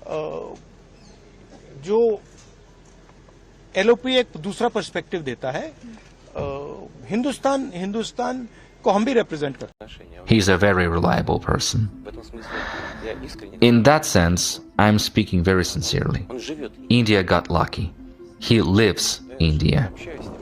जो एलओपी एक दूसरा पर्सपेक्टिव देता है। हिंदुस्तान को हम भी रिप्रेजेंट करते हैं। He is a very reliable person. In that sense, I am speaking very sincerely. India got lucky. He lives India.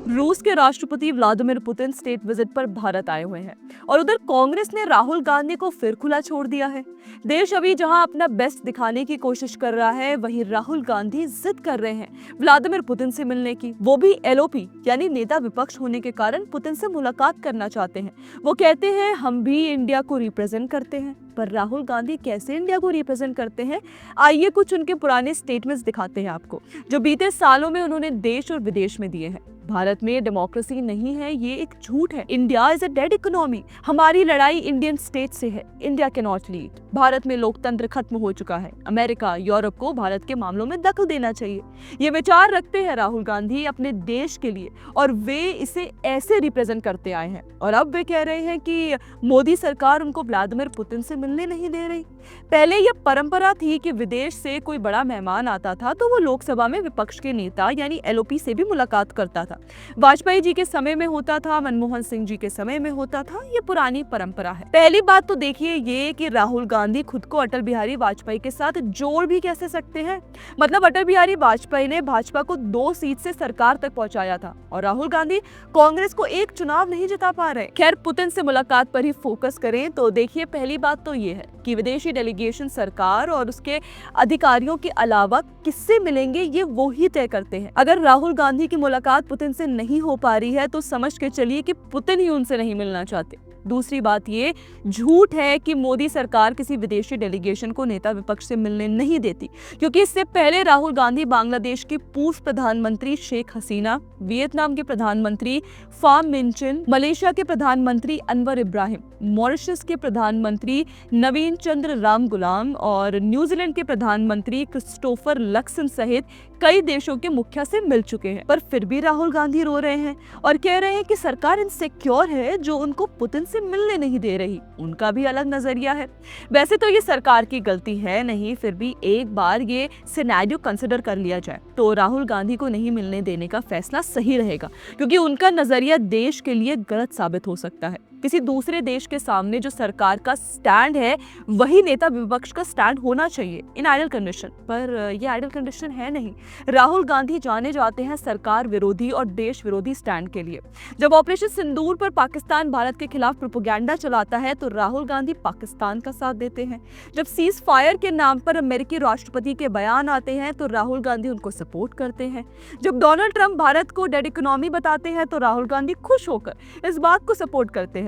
रूस के राष्ट्रपति व्लादिमीर पुतिन स्टेट विजिट पर भारत आए हुए हैं और उधर कांग्रेस ने राहुल गांधी को फिर खुला छोड़ दिया है। देश अभी जहां अपना बेस्ट दिखाने की कोशिश कर रहा है, वहीं राहुल गांधी जिद कर रहे हैं व्लादिमीर पुतिन से मिलने की, वो भी एलओपी यानी नेता विपक्ष होने के कारण पुतिन से मुलाकात करना चाहते हैं। वो कहते हैं हम भी इंडिया को रिप्रेजेंट करते हैं, पर राहुल गांधी कैसे इंडिया को रिप्रेजेंट करते हैं, आइए कुछ उनके पुराने स्टेटमेंट्स दिखाते हैं आपको, जो बीते सालों में उन्होंने देश और विदेश में दिए हैं। भारत में डेमोक्रेसी नहीं है, ये एक झूठ है। India is a dead economy. हमारी लड़ाई इंडियन स्टेट से है। India can not lead. Bharat में लोकतंत्र खत्म हो चुका है। अमेरिका, यूरोप को भारत के मामलों में दखल देना चाहिए। ये विचार रखते हैं राहुल गांधी अपने देश के लिए और वे इसे ऐसे रिप्रेजेंट करते आए हैं। और अब वे कह रहे हैं कि मोदी सरकार उनको व्लादिमीर पुतिन से मिलने नहीं दे रही। पहले यह परंपरा थी कि विदेश से कोई बड़ा मेहमान आता था तो वो लोकसभा में विपक्ष के नेता यानी एलओपी से भी मुलाकात करता था। वाजपेयी जी के समय में होता था, मनमोहन सिंह जी के समय में होता था। ये पुरानी परंपरा है। पहली बात तो देखिए ये कि राहुल गांधी खुद को अटल बिहारी वाजपेयी के साथ जोड़ भी कैसे सकते हैं। मतलब अटल बिहारी वाजपेयी ने भाजपा को 2 सीट से सरकार तक पहुंचाया था और राहुल गांधी कांग्रेस को एक चुनाव नहीं जिता पा रहे। खैर, पुतिन से मुलाकात पर ही फोकस करें तो देखिए पहली बात तो ये है कि विदेशी डेलीगेशन सरकार और उसके अधिकारियों के अलावा किससे मिलेंगे ये वो ही तय करते हैं। अगर राहुल गांधी की मुलाकात पुतिन से नहीं हो पा रही है तो समझ के चलिए कि पुतिन ही उनसे नहीं मिलना चाहते। दूसरी बात ये झूठ है कि मोदी सरकार किसी विदेशी डेलीगेशन को नेता विपक्ष से मिलने नहीं देती, क्योंकि इससे पहले राहुल गांधी बांग्लादेश की पूर्व प्रधानमंत्री शेख हसीना, वियतनाम के प्रधानमंत्री फाम मिनचिन, मलेशिया के प्रधानमंत्री अनवर इब्राहिम, मॉरिशस के प्रधानमंत्री नवीन चंद्र राम गुलाम और न्यूजीलैंड के प्रधानमंत्री क्रिस्टोफर लक्सन सहित कई देशों के मुखिया से मिल चुके हैं। पर फिर भी राहुल गांधी रो रहे हैं और कह रहे हैं कि सरकार इनसिक्योर है जो उनको पुतिन से मिलने नहीं दे रही। उनका भी अलग नजरिया है। वैसे तो ये सरकार की गलती है नहीं, फिर भी एक बार ये सिनेरियो कंसिडर कर लिया जाए तो राहुल गांधी को नहीं मिलने देने का फैसला सही रहेगा, क्योंकि उनका नजरिया देश के लिए गलत साबित हो सकता है। किसी दूसरे देश के सामने जो सरकार का स्टैंड है वही नेता विपक्ष का स्टैंड होना चाहिए इन आइडियल कंडीशन, पर ये आइडियल कंडीशन है नहीं। राहुल गांधी जाने जाते हैं सरकार विरोधी और देश विरोधी स्टैंड के लिए। जब ऑपरेशन सिंदूर पर पाकिस्तान भारत के खिलाफ प्रोपेगेंडा चलाता है तो राहुल गांधी पाकिस्तान का साथ देते हैं। जब सीज फायर के नाम पर अमेरिकी राष्ट्रपति के बयान आते हैं तो राहुल गांधी उनको सपोर्ट करते हैं। जब डोनाल्ड ट्रंप भारत को डेड इकोनॉमी बताते हैं तो राहुल गांधी खुश होकर इस बात को सपोर्ट करते हैं।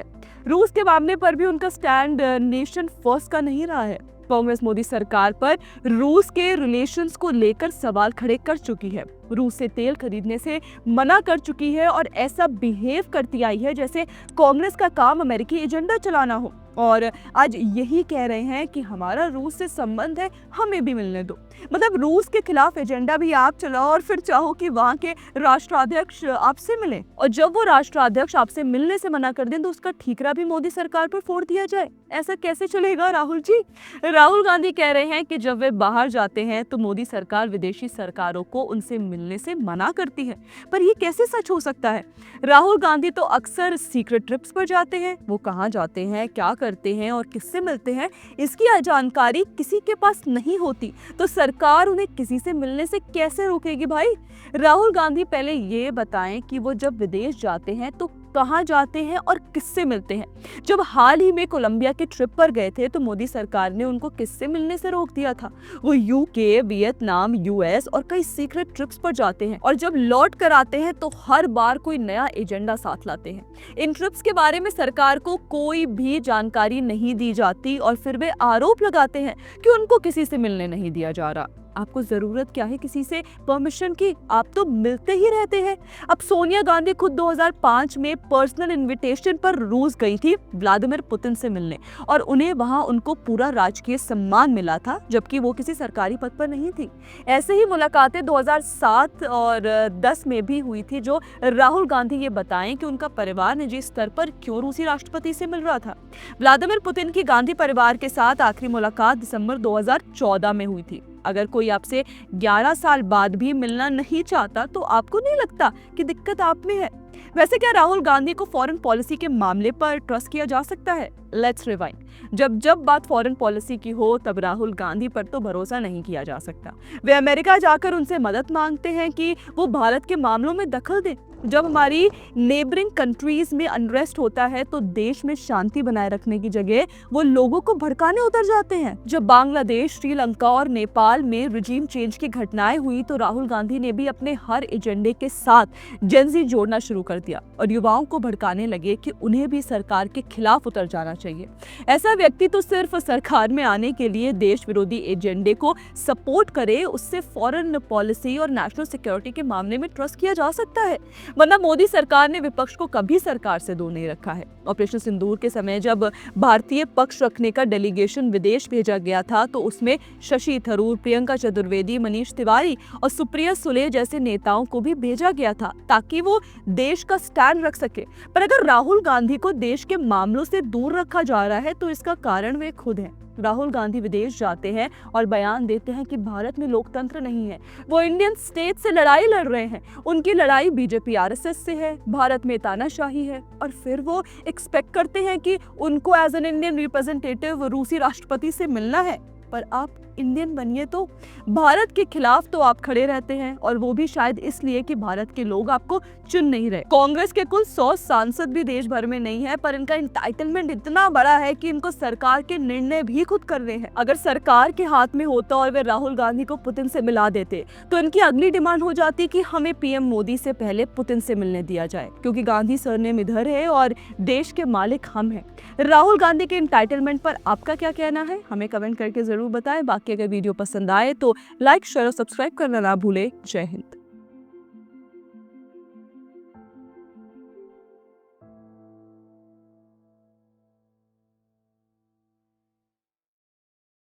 रूस के मामले पर भी उनका स्टैंड नेशन फर्स्ट का नहीं रहा है। कांग्रेस मोदी सरकार पर रूस के रिलेशंस को लेकर सवाल खड़े कर चुकी है, रूस से तेल खरीदने से मना कर चुकी है और ऐसा बिहेव करती आई है जैसे कांग्रेस का काम अमेरिकी एजेंडा चलाना हो। और आज यही कह रहे हैं कि हमारा रूस से संबंध है, हमें भी मिलने दो। मतलब रूस के खिलाफ एजेंडा भी आप चलाओ और फिर चाहो कि वहाँ के राष्ट्राध्यक्ष आपसे मिले, और जब वो राष्ट्राध्यक्ष आपसे मिलने से मना कर दें तो उसका ठीकरा भी मोदी सरकार पर फोड़ दिया जाए। ऐसा कैसे चलेगा राहुल जी? राहुल गांधी कह रहे हैं कि जब वे बाहर जाते हैं तो मोदी सरकार विदेशी सरकारों को उनसे मिलने से मना करती है, पर ये कैसे सच हो सकता है? राहुल गांधी तो अक्सर सीक्रेट ट्रिप्स पर जाते हैं। वो कहाँ जाते हैं, क्या करते हैं और किससे मिलते हैं, इसकी जानकारी किसी के पास नहीं होती, तो सरकार उन्हें किसी से मिलने से कैसे रोकेगी भाई? राहुल गांधी पहले ये बताएं कि वो जब विदेश जाते हैं तो कहाँ जाते हैं और किससे मिलते हैं। जब हाल ही में कोलंबिया के ट्रिप पर गए थे तो मोदी सरकार ने उनको किससे मिलने से रोक दिया था? वो यूके, वियतनाम, यूएस और कई सीक्रेट ट्रिप्स पर जाते हैं और जब लौट कर आते हैं तो हर बार कोई नया एजेंडा साथ लाते हैं। इन ट्रिप्स के बारे में सरकार को कोई भी जानकारी नहीं दी जाती और फिर वे आरोप लगाते हैं कि उनको किसी से मिलने नहीं दिया जा रहा। आपको जरूरत क्या है किसी से परमिशन की? आप तो मिलते ही रहते हैं। अब सोनिया गांधी खुद 2005 में पर्सनल इनविटेशन पर रूस गई थी व्लादिमीर पुतिन से मिलने और उन्हें वहां उनको पूरा राजकीय सम्मान मिला था, जबकि वो किसी सरकारी पद पर नहीं थी। ऐसे ही मुलाकातें 2007 और 10 में भी हुई थी, जो राहुल गांधी ये बताएं कि उनका परिवार निजी स्तर पर क्यों रूसी राष्ट्रपति से मिल रहा था। व्लादिमीर पुतिन की गांधी परिवार के साथ आखिरी मुलाकात दिसंबर 2014 में हुई थी। अगर कोई आपसे 11 साल बाद भी मिलना नहीं चाहता तो आपको नहीं लगता कि दिक्कत आप में है? वैसे क्या राहुल गांधी को फॉरेन पॉलिसी के मामले पर ट्रस्ट किया जा सकता है? Let's rewind. जब जब बात फॉरेन पॉलिसी की हो तब राहुल गांधी पर तो भरोसा नहीं किया जा सकता। वे अमेरिका जाकर उनसे मदद मांगते हैं कि वो भारत के मामलों में दखल दें। जब हमारी नेबरिंग कंट्रीज में अनरेस्ट होता है तो देश में शांति बनाए रखने की जगह वो लोगों को भड़काने उतर जाते हैं। जब बांग्लादेश, श्रीलंका और नेपाल में रिजीम चेंज की घटनाएं हुई तो राहुल गांधी ने भी अपने हर एजेंडे के साथ जेनजी जोड़ना शुरू कर दिया और युवाओं को भड़काने लगे कि उन्हें भी सरकार के खिलाफ उतर जाना चाहिए। ऐसा व्यक्ति तो सिर्फ सरकार में आने के लिए देश विरोधी एजेंडे को सपोर्ट करे, उससे फॉरेन पॉलिसी और नेशनल सिक्योरिटी के मामले में ट्रस्ट किया जा सकता है। वरना मोदी सरकार ने विपक्ष को कभी सरकार से दूर नहीं रखा है। ऑपरेशन सिंदूर के समय जब भारतीय पक्ष रखने का डेलीगेशन विदेश भेजा गया था तो उसमें शशि थरूर, प्रियंका चतुर्वेदी, मनीष तिवारी और सुप्रिया सुले जैसे नेताओं को भी भेजा गया था ताकि वो देश का स्टैंड रख सके। पर अगर राहुल गांधी को देश के मामलों से दूर रखा जा रहा है तो इसका कारण वे खुद हैं। राहुल गांधी विदेश जाते हैं और बयान देते हैं कि भारत में लोकतंत्र नहीं है, वो इंडियन स्टेट से लड़ाई लड़ रहे हैं, उनकी लड़ाई बीजेपी आरएसएस से है, भारत में तानाशाही है, और फिर वो एक्सपेक्ट करते हैं कि उनको एज एन इंडियन रिप्रेजेंटेटिव रूसी राष्ट्रपति से मिलना है। पर आप इंडियन बनिए तो भारत के खिलाफ तो आप खड़े रहते हैं, और वो भी शायद इसलिए कि भारत के लोग आपको चुन नहीं रहे। कांग्रेस के कुल 100 सांसद भी देश भर में नहीं है, पर इनका इंटाइटलमेंट इतना बड़ा है कि इनको सरकार के निर्णय भी खुद करने हैं। अगर सरकार के हाथ में होता और वे राहुल गांधी को पुतिन से मिला देते तो इनकी अगली डिमांड हो जाती कि हमें पीएम मोदी से पहले पुतिन से मिलने दिया जाए, क्योंकि गांधी सरनेम इधर है और देश के मालिक हम हैं। राहुल गांधी के इंटाइटलमेंट पर आपका क्या कहना है, हमें कमेंट करके जरूर बताएं। बाकी अगर वीडियो पसंद आए तो लाइक, शेयर और सब्सक्राइब करना ना भूले। जय हिंद।